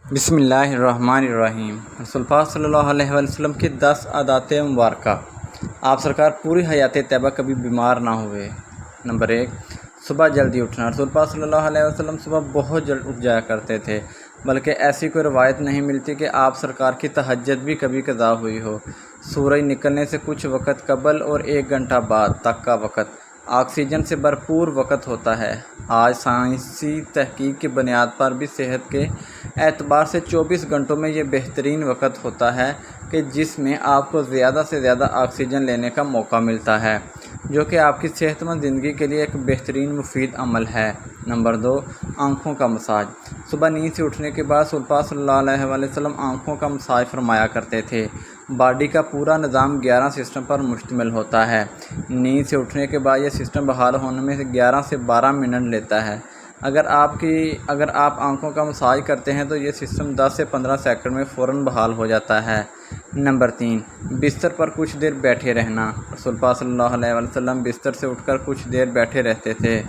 بسم اللہ الرحمن الرحیم۔ رسول پاک صلی اللہ علیہ وسلم کی 10 عادات مبارکہ۔ آپ سرکار پوری حیات طیبہ کبھی بیمار نہ ہوئے۔ نمبر 1، صبح جلدی اٹھنا۔ رسول پاک صلی اللہ علیہ وسلم صبح بہت جلد اٹھ جایا کرتے تھے، بلکہ ایسی کوئی روایت نہیں ملتی کہ آپ سرکار کی تہجد بھی کبھی قضا ہوئی ہو۔ سورج نکلنے سے کچھ وقت قبل اور 1 گھنٹہ بعد تک کا وقت آکسیجن سے بھرپور وقت ہوتا ہے۔ آج سائنسی تحقیق کی بنیاد پر بھی صحت کے اعتبار سے 24 گھنٹوں میں یہ بہترین وقت ہوتا ہے کہ جس میں آپ کو زیادہ سے زیادہ آکسیجن لینے کا موقع ملتا ہے، جو کہ آپ کی صحت مند زندگی کے لیے ایک بہترین مفید عمل ہے۔ نمبر 2، آنکھوں کا مساج۔ صبح نیند سے اٹھنے کے بعد رسول پاک صلی اللہ علیہ وسلم آنکھوں کا مساج فرمایا کرتے تھے۔ باڈی کا پورا نظام 11 سسٹم پر مشتمل ہوتا ہے۔ نیند سے اٹھنے کے بعد یہ سسٹم بحال ہونے میں 11 سے 12 منٹ لیتا ہے۔ اگر آپ آنکھوں کا مساج کرتے ہیں تو یہ سسٹم 10 سے 15 سیکنڈ میں فوراً بحال ہو جاتا ہے۔ نمبر 3، بستر پر کچھ دیر بیٹھے رہنا۔ رسول پاک صلی اللہ علیہ وسلم بستر سے اٹھ کر کچھ دیر بیٹھے رہتے تھے،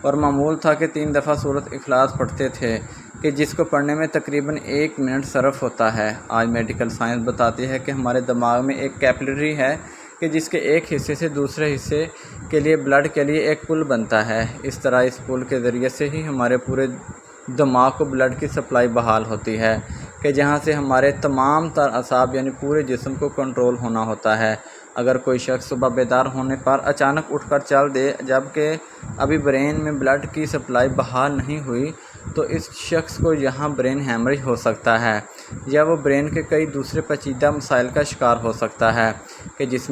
اور معمول تھا کہ 3 دفعہ سورۃ اخلاص پڑھتے تھے، کہ جس کو پڑھنے میں تقریباً 1 منٹ صرف ہوتا ہے۔ آج میڈیکل سائنس بتاتی ہے کہ ہمارے دماغ میں ایک کیپلری ہے کہ جس کے ایک حصے سے دوسرے حصے کے لیے بلڈ کے لیے ایک پل بنتا ہے۔ اس طرح اس پل کے ذریعے سے ہی ہمارے پورے دماغ کو بلڈ کی سپلائی بحال ہوتی ہے، کہ جہاں سے ہمارے تمام تر اعصاب یعنی پورے جسم کو کنٹرول ہونا ہوتا ہے۔ اگر کوئی شخص صبح بیدار ہونے پر اچانک اٹھ کر چل دے جبکہ ابھی برین میں بلڈ کی سپلائی بحال نہیں ہوئی، تو اس شخص کو یہاں برین ہیمریج ہو سکتا ہے، یا وہ برین کے کئی دوسرے پیچیدہ مسائل کا شکار ہو سکتا ہے، کہ جس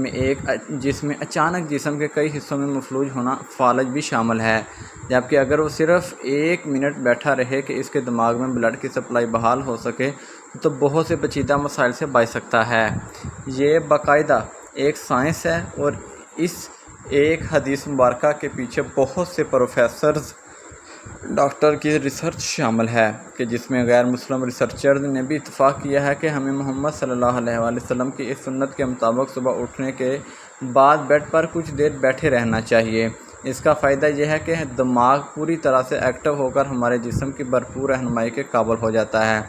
میں اچانک جسم کے کئی حصوں میں مفلوج ہونا فالج بھی شامل ہے۔ جبکہ اگر وہ صرف 1 منٹ بیٹھا رہے کہ اس کے دماغ میں بلڈ کی سپلائی بحال ہو سکے، تو بہت سے پیچیدہ مسائل سے بچ سکتا ہے۔ یہ باقاعدہ ایک سائنس ہے، اور اس ایک حدیث مبارکہ کے پیچھے بہت سے پروفیسرز ڈاکٹر کی ریسرچ شامل ہے، کہ جس میں غیر مسلم ریسرچرز نے بھی اتفاق کیا ہے کہ ہمیں محمد صلی اللہ علیہ وسلم کی اس سنت کے مطابق صبح اٹھنے کے بعد بیڈ پر کچھ دیر بیٹھے رہنا چاہیے۔ اس کا فائدہ یہ ہے کہ دماغ پوری طرح سے ایکٹیو ہو کر ہمارے جسم کی بھرپور رہنمائی کے قابل ہو جاتا ہے۔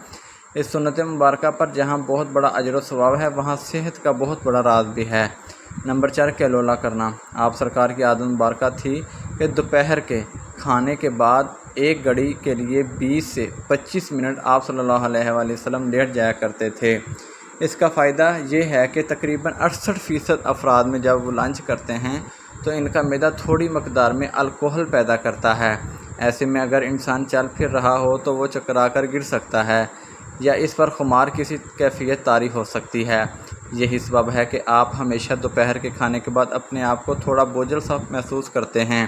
اس سنت مبارکہ پر جہاں بہت بڑا اجر و ثواب ہے، وہاں صحت کا بہت بڑا راز بھی ہے۔ نمبر 4، کیلولا کرنا۔ آپ سرکار کی عادت مبارکہ تھی کہ دوپہر کے کھانے کے بعد 1 گھڑی کے لیے 20 سے 25 منٹ آپ صلی اللہ علیہ وسلم لیٹ جایا کرتے تھے۔ اس کا فائدہ یہ ہے کہ تقریباً 68% افراد میں جب وہ لنچ کرتے ہیں تو ان کا معدہ تھوڑی مقدار میں الکحل پیدا کرتا ہے۔ ایسے میں اگر انسان چل پھر رہا ہو تو وہ چکرا کر گر سکتا ہے، یا اس پر خمار کسی کیفیت طاری ہو سکتی ہے۔ یہی سبب ہے کہ آپ ہمیشہ دوپہر کے کھانے کے بعد اپنے آپ کو تھوڑا بوجھل سا محسوس کرتے ہیں۔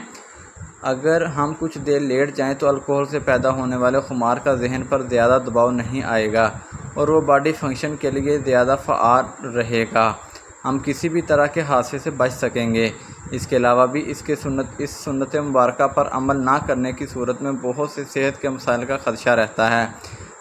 اگر ہم کچھ دیر لیٹ جائیں تو الکحل سے پیدا ہونے والے خمار کا ذہن پر زیادہ دباؤ نہیں آئے گا، اور وہ باڈی فنکشن کے لیے زیادہ فعال رہے گا۔ ہم کسی بھی طرح کے حادثے سے بچ سکیں گے۔ اس کے علاوہ بھی اس سنت مبارکہ پر عمل نہ کرنے کی صورت میں بہت سے صحت کے مسائل کا خدشہ رہتا ہے۔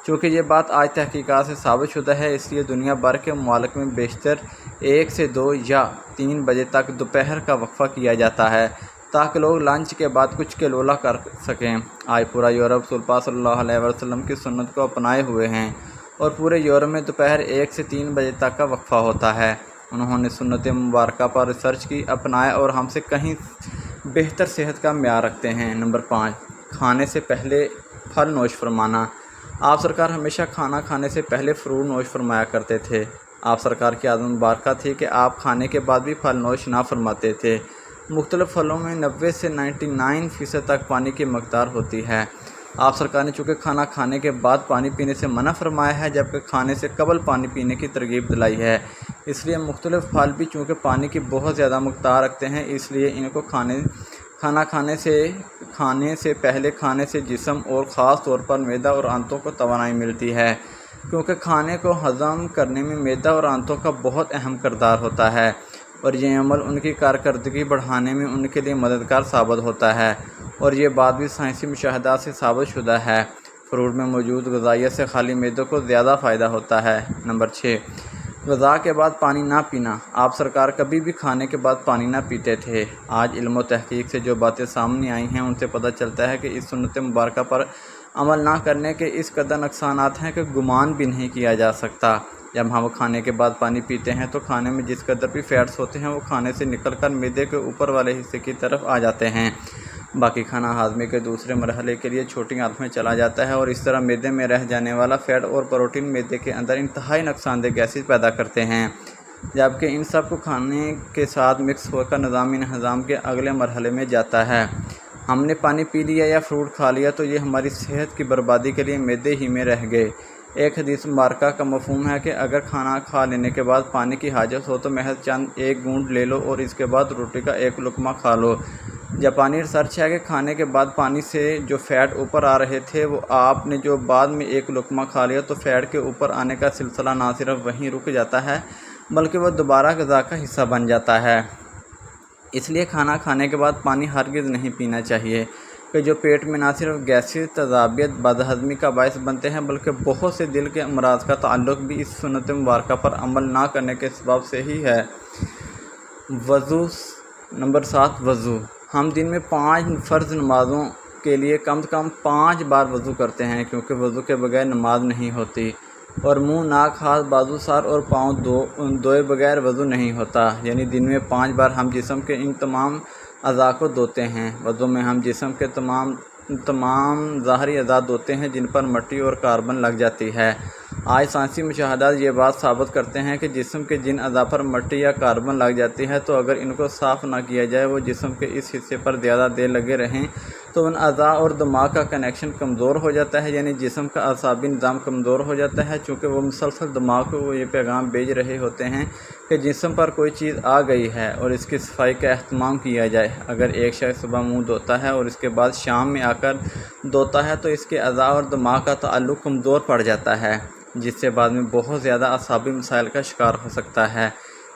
چونکہ یہ بات آج تحقیقات سے ثابت شدہ ہے، اس لیے دنیا بھر کے ممالک میں بیشتر 1 سے 2 یا 3 بجے تک دوپہر کا وقفہ کیا جاتا ہے، تاکہ لوگ لنچ کے بعد کچھ کیلولا کر سکیں۔ آج پورا یورپ رسول پاک صلی اللہ علیہ وسلم کی سنت کو اپنائے ہوئے ہیں، اور پورے یورپ میں دوپہر 1 سے 3 بجے تک کا وقفہ ہوتا ہے۔ انہوں نے سنت مبارکہ پر ریسرچ کی، اپنایا، اور ہم سے کہیں بہتر صحت کا معیار رکھتے ہیں۔ نمبر 5، کھانے سے پہلے پھل نوش فرمانا۔ آپ سرکار ہمیشہ کھانا کھانے سے پہلے فروٹ نوش فرمایا کرتے تھے۔ آپ سرکار کی عادت مبارکہ تھی کہ آپ کھانے کے بعد بھی پھل نوش نہ فرماتے تھے۔ مختلف پھلوں میں 90 سے 99% تک پانی کی مقدار ہوتی ہے۔ آپ سرکار نے چونکہ کھانا کھانے کے بعد پانی پینے سے منع فرمایا ہے، جبکہ کھانے سے قبل پانی پینے کی ترغیب دلائی ہے۔ اس لیے مختلف پھل بھی چونکہ پانی کی بہت زیادہ مقدار رکھتے ہیں، اس لیے ان کو کھانا کھانے سے پہلے کھانے سے جسم اور خاص طور پر معدہ اور آنتوں کو توانائی ملتی ہے، کیونکہ کھانے کو ہضم کرنے میں معدہ اور آنتوں کا بہت اہم کردار ہوتا ہے، اور یہ عمل ان کی کارکردگی بڑھانے میں ان کے لیے مددگار ثابت ہوتا ہے، اور یہ بات بھی سائنسی مشاہدات سے ثابت شدہ ہے۔ فروٹ میں موجود غذائیت سے خالی معدے کو زیادہ فائدہ ہوتا ہے۔ نمبر 6، غذا کے بعد پانی نہ پینا۔ آپ سرکار کبھی بھی کھانے کے بعد پانی نہ پیتے تھے۔ آج علم و تحقیق سے جو باتیں سامنے آئی ہیں ان سے پتہ چلتا ہے کہ اس سنت مبارکہ پر عمل نہ کرنے کے اس قدر نقصانات ہیں کہ گمان بھی نہیں کیا جا سکتا۔ جب ہم کھانے کے بعد پانی پیتے ہیں تو کھانے میں جس قدر بھی فیٹس ہوتے ہیں وہ کھانے سے نکل کر معدے کے اوپر والے حصے کی طرف آ جاتے ہیں۔ باقی کھانا ہاضمے کے دوسرے مرحلے کے لیے چھوٹی آنت میں چلا جاتا ہے اور اس طرح معدے میں رہ جانے والا فیٹ اور پروٹین معدے کے اندر انتہائی نقصان دہ گیسز پیدا کرتے ہیں، جبکہ ان سب کو کھانے کے ساتھ مکس ہو کر نظام ہضم کے اگلے مرحلے میں جاتا ہے۔ ہم نے پانی پی لیا یا فروٹ کھا لیا تو یہ ہماری صحت کی بربادی کے لیے معدے ہی میں رہ گئے۔ ایک حدیث مبارکہ کا مفہوم ہے کہ اگر کھانا کھا لینے کے بعد پانی کی حاجت ہو تو محض چند ایک گھونٹ لے لو اور اس کے بعد روٹی کا ایک لقمہ کھا لو۔ جاپانی ریسرچ ہے کہ کھانے کے بعد پانی سے جو فیٹ اوپر آ رہے تھے وہ آپ نے جو بعد میں ایک لقمہ کھا لیا تو فیٹ کے اوپر آنے کا سلسلہ نہ صرف وہیں رک جاتا ہے بلکہ وہ دوبارہ غذا کا حصہ بن جاتا ہے۔ اس لیے کھانا کھانے کے بعد پانی ہرگز نہیں پینا چاہیے کہ جو پیٹ میں نہ صرف گیسز، تذابیت، بدہضمی کا باعث بنتے ہیں بلکہ بہت سے دل کے امراض کا تعلق بھی اس سنت مبارکہ پر عمل نہ کرنے کے سبب سے ہی ہے۔ وضو نمبر 7 وضو۔ ہم دن میں 5 فرض نمازوں کے لیے کم سے کم 5 بار وضو کرتے ہیں کیونکہ وضو کے بغیر نماز نہیں ہوتی، اور منہ، ناک، ہاتھ، بازو، سر اور پاؤں دھوئے بغیر وضو نہیں ہوتا، یعنی دن میں 5 بار ہم جسم کے ان تمام اعضاء کو دھوتے ہیں۔ وضو میں ہم جسم کے تمام ظاہری اعضاء دھوتے ہیں جن پر مٹی اور کاربن لگ جاتی ہے۔ آج سائنسی مشاہدات یہ بات ثابت کرتے ہیں کہ جسم کے جن اعضاء پر مٹی یا کاربن لگ جاتی ہے تو اگر ان کو صاف نہ کیا جائے وہ جسم کے اس حصے پر زیادہ دیر لگے رہیں تو ان اعضاء اور دماغ کا کنیکشن کمزور ہو جاتا ہے، یعنی جسم کا اعصابی نظام کمزور ہو جاتا ہے، چونکہ وہ مسلسل دماغ کو یہ پیغام بھیج رہے ہوتے ہیں کہ جسم پر کوئی چیز آ گئی ہے اور اس کی صفائی کا اہتمام کیا جائے۔ اگر ایک شخص صبح منہ دھوتا ہے اور اس کے بعد شام میں آ کر دھوتا ہے تو اس کے اعضاء اور دماغ کا تعلق کمزور پڑ جاتا ہے، جس سے بعد میں بہت زیادہ اعصابی مسائل کا شکار ہو سکتا ہے۔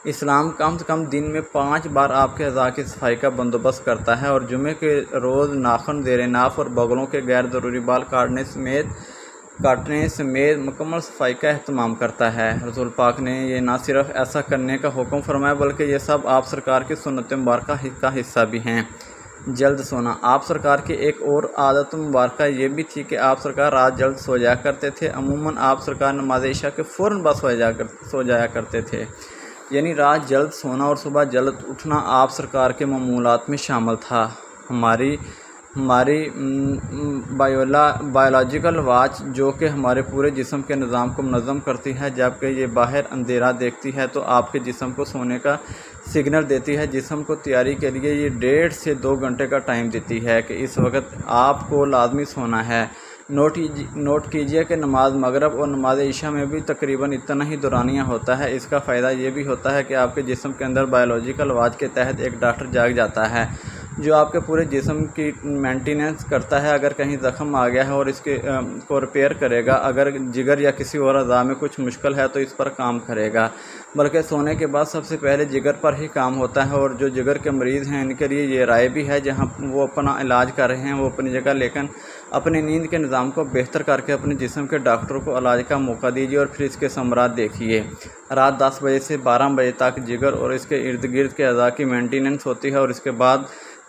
اسلام کم سے کم دن میں 5 بار آپ کے اعضاء کی صفائی کا بندوبست کرتا ہے اور جمعے کے روز ناخن، زیر ناف اور بغلوں کے غیر ضروری بال کاٹنے سمیت مکمل صفائی کا اہتمام کرتا ہے۔ رسول پاک نے یہ نہ صرف ایسا کرنے کا حکم فرمایا بلکہ یہ سب آپ سرکار کی سنت مبارکہ کا حصہ بھی ہیں۔ جلد سونا۔ آپ سرکار کی ایک اور عادت مبارکہ یہ بھی تھی کہ آپ سرکار رات جلد سو جایا کرتے تھے۔ عموماً آپ سرکار نماز عشاء کے فوراً بعد سو جایا کرتے تھے، یعنی رات جلد سونا اور صبح جلد اٹھنا آپ سرکار کے معمولات میں شامل تھا۔ ہماری بایولوجیکل واچ جو کہ ہمارے پورے جسم کے نظام کو منظم کرتی ہے، جبکہ یہ باہر اندھیرا دیکھتی ہے تو آپ کے جسم کو سونے کا سگنل دیتی ہے۔ جسم کو تیاری کے لیے یہ 1.5 سے 2 گھنٹے کا ٹائم دیتی ہے کہ اس وقت آپ کو لازمی سونا ہے۔ نوٹ کیجئے کہ نماز مغرب اور نماز عشاء میں بھی تقریباً اتنا ہی دورانیہ ہوتا ہے۔ اس کا فائدہ یہ بھی ہوتا ہے کہ آپ کے جسم کے اندر بایولوجیکل واچ کے تحت ایک ڈاکٹر جاگ جاتا ہے جو آپ کے پورے جسم کی مینٹیننس کرتا ہے۔ اگر کہیں زخم آ گیا ہے اور اس کو ریپیئر کرے گا، اگر جگر یا کسی اور اعضاء میں کچھ مشکل ہے تو اس پر کام کرے گا، بلکہ سونے کے بعد سب سے پہلے جگر پر ہی کام ہوتا ہے۔ اور جو جگر کے مریض ہیں ان کے لیے یہ رائے بھی ہے جہاں وہ اپنا علاج کر رہے ہیں وہ اپنی جگہ، لیکن اپنی نیند کے نظام کو بہتر کر کے اپنے جسم کے ڈاکٹروں کو علاج کا موقع دیجیے اور پھر اس کے ثمرات دیکھیے۔ رات 10 بجے سے 12 بجے تک جگر اور اس کے ارد گرد کے اعضاء کی مینٹیننس ہوتی ہے اور اس کے بعد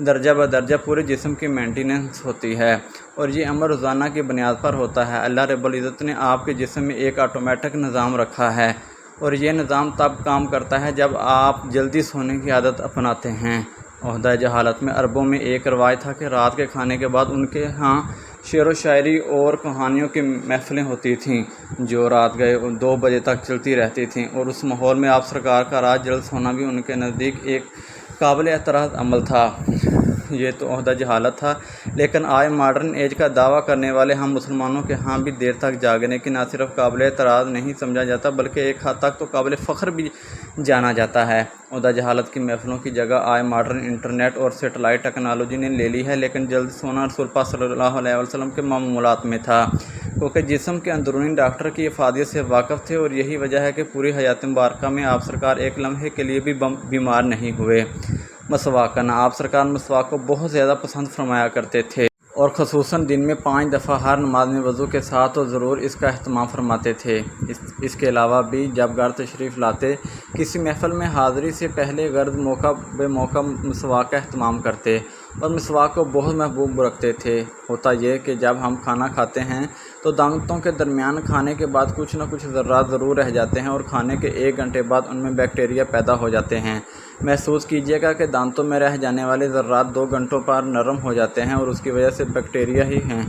درجہ بدرجہ پورے جسم کی مینٹیننس ہوتی ہے، اور یہ عمل روزانہ کی بنیاد پر ہوتا ہے۔ اللہ رب العزت نے آپ کے جسم میں ایک آٹومیٹک نظام رکھا ہے اور یہ نظام تب کام کرتا ہے جب آپ جلدی سونے کی عادت اپناتے ہیں۔ عہدہ جہالت میں عربوں میں ایک رواج تھا کہ رات کے کھانے کے بعد ان کے ہاں شعر و شاعری اور کہانیوں کی محفلیں ہوتی تھیں جو رات گئے 2 بجے تک چلتی رہتی تھیں، اور اس ماحول میں آپ سرکار کا رات جلد سونا بھی ان کے نزدیک ایک قابل اعتراض عمل تھا۔ یہ تو عہدہ جہالت تھا، لیکن آج ماڈرن ایج کا دعویٰ کرنے والے ہم مسلمانوں کے ہاں بھی دیر تک جاگنے کی نہ صرف قابل اعتراض نہیں سمجھا جاتا بلکہ ایک حد تک تو قابل فخر بھی جانا جاتا ہے۔ عہدہ جہالت کی محفلوں کی جگہ آج ماڈرن انٹرنیٹ اور سیٹلائٹ ٹیکنالوجی نے لے لی ہے، لیکن جلد سونا رسول پاک صلی اللہ علیہ وسلم کے معمولات میں تھا، کیونکہ جسم کے اندرونی ڈاکٹر کی افادیت سے واقف تھے، اور یہی وجہ ہے کہ پوری حیات مبارکہ میں آپ سرکار ایک لمحے کے لیے بھی بیمار نہیں ہوئے۔ مسواک کرنا۔ آپ سرکار مسواک کو بہت زیادہ پسند فرمایا کرتے تھے اور خصوصاً دن میں 5 دفعہ ہر نماز میں وضو کے ساتھ تو ضرور اس کا اہتمام فرماتے تھے۔ اس کے علاوہ بھی جب گھر تشریف لاتے کسی محفل میں حاضری سے پہلے غرض موقع بے موقع مسواک کا اہتمام کرتے اور مسواک کو بہت محبوب رکھتے تھے۔ ہوتا یہ کہ جب ہم کھانا کھاتے ہیں تو دانتوں کے درمیان کھانے کے بعد کچھ نہ کچھ ذرات ضرور رہ جاتے ہیں اور کھانے کے 1 گھنٹے بعد ان میں بیکٹیریا پیدا ہو جاتے ہیں۔ محسوس کیجیے گا کہ دانتوں میں رہ جانے والے ذرات 2 گھنٹوں پر نرم ہو جاتے ہیں اور اس کی وجہ سے بیکٹیریا ہی ہیں۔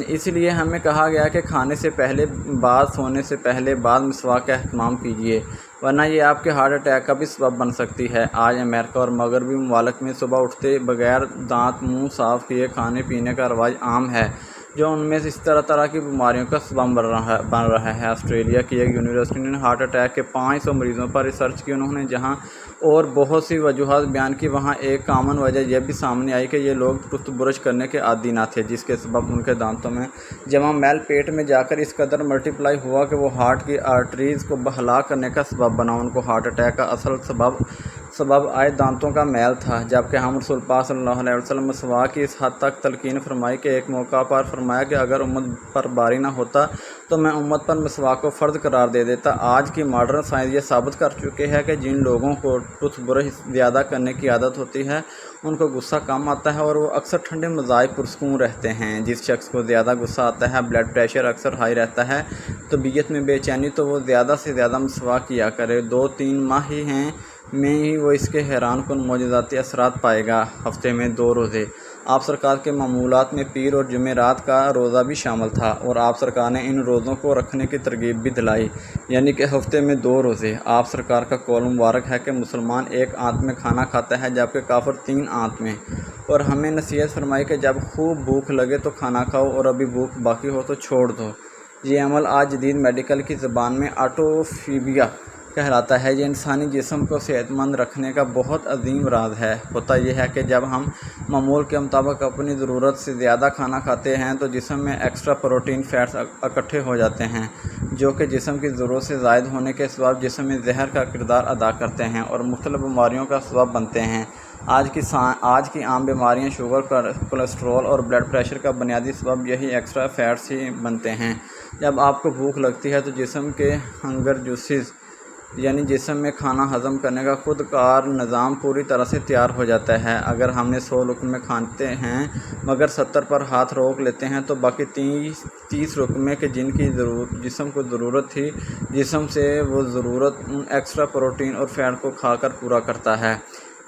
اس لیے ہمیں کہا گیا کہ کھانے سے پہلے بعد، سونے سے پہلے بعد مسواک کا اہتمام کیجیے، ورنہ یہ آپ کے ہارٹ اٹیک کا بھی سبب بن سکتی ہے۔ آج امریکہ اور مغربی ممالک میں صبح اٹھتے بغیر دانت منہ صاف کیے کھانے پینے کا رواج عام ہے، جو ان میں اس طرح کی بیماریوں کا سبب بن رہا ہے۔ آسٹریلیا کی ایک یونیورسٹی نے ہارٹ اٹیک کے 500 مریضوں پر ریسرچ کی۔ انہوں نے جہاں اور بہت سی وجوہات بیان کی، وہاں ایک کامن وجہ یہ بھی سامنے آئی کہ یہ لوگ ٹوتھ برش کرنے کے عادی نہ تھے، جس کے سبب ان کے دانتوں میں جمع میل پیٹ میں جا کر اس قدر ملٹیپلائی ہوا کہ وہ ہارٹ کی آرٹریز کو ہلاک کرنے کا سبب بنا۔ ان کو ہارٹ اٹیک کا اصل سبب آئے دانتوں کا میل تھا، جبکہ ہم رسول پاک صلی اللہ علیہ وسلم مسواک کی اس حد تک تلقین فرمائی کہ ایک موقع پر فرمایا کہ اگر امت پر باری نہ ہوتا تو میں امت پر مسواک کو فرض قرار دے دیتا۔ آج کی ماڈرن سائنس یہ ثابت کر چکے ہے کہ جن لوگوں کو ٹوتھ برش زیادہ کرنے کی عادت ہوتی ہے ان کو غصہ کم آتا ہے اور وہ اکثر ٹھنڈے مزاج پرسکون رہتے ہیں۔ جس شخص کو زیادہ غصہ آتا ہے، بلڈ پریشر اکثر ہائی رہتا ہے، طبیعت میں بے چینی، تو وہ زیادہ سے زیادہ مسواک کیا کرے۔ 2-3 ماہ میں ہی وہ اس کے حیران کن معجزاتی اثرات پائے گا۔ ہفتے میں 2 روزے۔ آپ سرکار کے معمولات میں پیر اور جمعرات کا روزہ بھی شامل تھا اور آپ سرکار نے ان روزوں کو رکھنے کی ترغیب بھی دلائی، یعنی کہ ہفتے میں 2 روزے۔ آپ سرکار کا قول مبارک ہے کہ مسلمان 1 آنت میں کھانا کھاتا ہے جبکہ کافر 3 آنت میں، اور ہمیں نصیحت فرمائی کہ جب خوب بھوک لگے تو کھانا کھاؤ اور ابھی بھوک باقی ہو تو چھوڑ دو۔ یہ عمل آج جدید میڈیکل کی زبان میں آٹوفیگیا کہلاتا ہے۔ یہ انسانی جسم کو صحت مند رکھنے کا بہت عظیم راز ہے۔ ہوتا یہ ہے کہ جب ہم معمول کے مطابق اپنی ضرورت سے زیادہ کھانا کھاتے ہیں تو جسم میں ایکسٹرا پروٹین فیٹس اکٹھے ہو جاتے ہیں، جو کہ جسم کی ضرورت سے زائد ہونے کے سبب جسم میں زہر کا کردار ادا کرتے ہیں اور مختلف بیماریوں کا سبب بنتے ہیں۔ آج کی عام بیماریاں شوگر، کولیسٹرول اور بلڈ پریشر کا بنیادی سبب یہی ایکسٹرا فیٹس ہی بنتے ہیں۔ جب آپ کو بھوک لگتی ہے تو جسم کے ہنگر جوسز، یعنی جسم میں کھانا ہضم کرنے کا خود کار نظام پوری طرح سے تیار ہو جاتا ہے۔ اگر ہم نے 100 لقمے کھاتے ہیں مگر 70 پر ہاتھ روک لیتے ہیں تو باقی 30 لقمے کے جن کی جسم کو ضرورت تھی، جسم سے وہ ضرورت ان ایکسٹرا پروٹین اور فیٹ کو کھا کر پورا کرتا ہے۔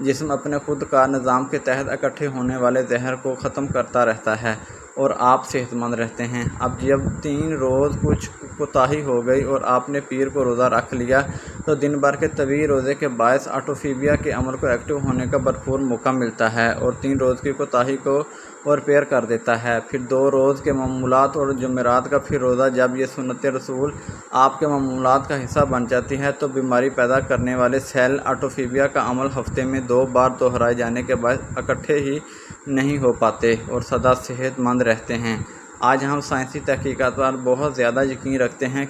جسم اپنے خود کار نظام کے تحت اکٹھے ہونے والے زہر کو ختم کرتا رہتا ہے اور آپ صحت مند رہتے ہیں۔ اب جب 3 روز کچھ کوتاہی ہو گئی اور آپ نے پیر کو روزہ رکھ لیا تو دن بھر کے طویل روزے کے باعث آٹوفیگیا کے عمل کو ایکٹیو ہونے کا بھرپور موقع ملتا ہے اور 3 روز کی کوتاہی کو ریپیئر کر دیتا ہے۔ پھر 2 روز کے معمولات اور جمعرات کا پھر روزہ، جب یہ سنت رسول آپ کے معمولات کا حصہ بن جاتی ہے تو بیماری پیدا کرنے والے سیل آٹوفیگیا کا عمل ہفتے میں 2 بار دہرائے جانے کے باعث اکٹھے ہی نہیں ہو پاتے اور سدا صحت مند رہتے ہیں۔ آج ہم سائنسی تحقیقات پر بہت زیادہ یقین رکھتے ہیں۔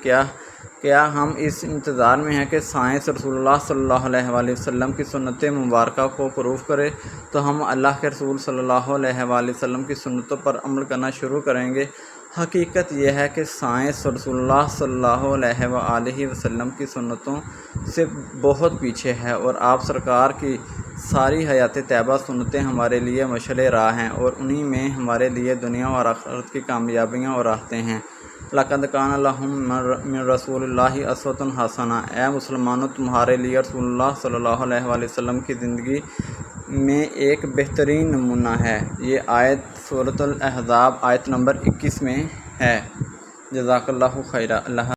کیا ہم اس انتظار میں ہیں کہ سائنس رسول اللہ صلی اللہ علیہ وآلہ وسلم کی سنت مبارکہ کو پروف کرے تو ہم اللہ کے رسول صلی اللہ علیہ وآلہ وسلم کی سنتوں پر عمل کرنا شروع کریں گے؟ حقیقت یہ ہے کہ سائنس رسول اللہ صلی اللہ علیہ وآلہ وسلم کی سنتوں سے بہت پیچھے ہے اور آپ سرکار کی ساری حیات طیبہ سنتیں ہمارے لیے مشعل راہ ہیں اور انہی میں ہمارے لیے دنیا اور آخرت کی کامیابیاں اور راحتیں ہیں۔ لقد کان لکم من رسول اللہ اسوۃ حسنہ، اے مسلمانوں تمہارے لیے رسول اللہ صلی اللہ علیہ وآلہ وسلم کی زندگی میں ایک بہترین نمونہ ہے۔ یہ آیت سورۃ الاحزاب آیت نمبر 21 میں ہے۔ جزاک اللہ خیرا۔ اللہ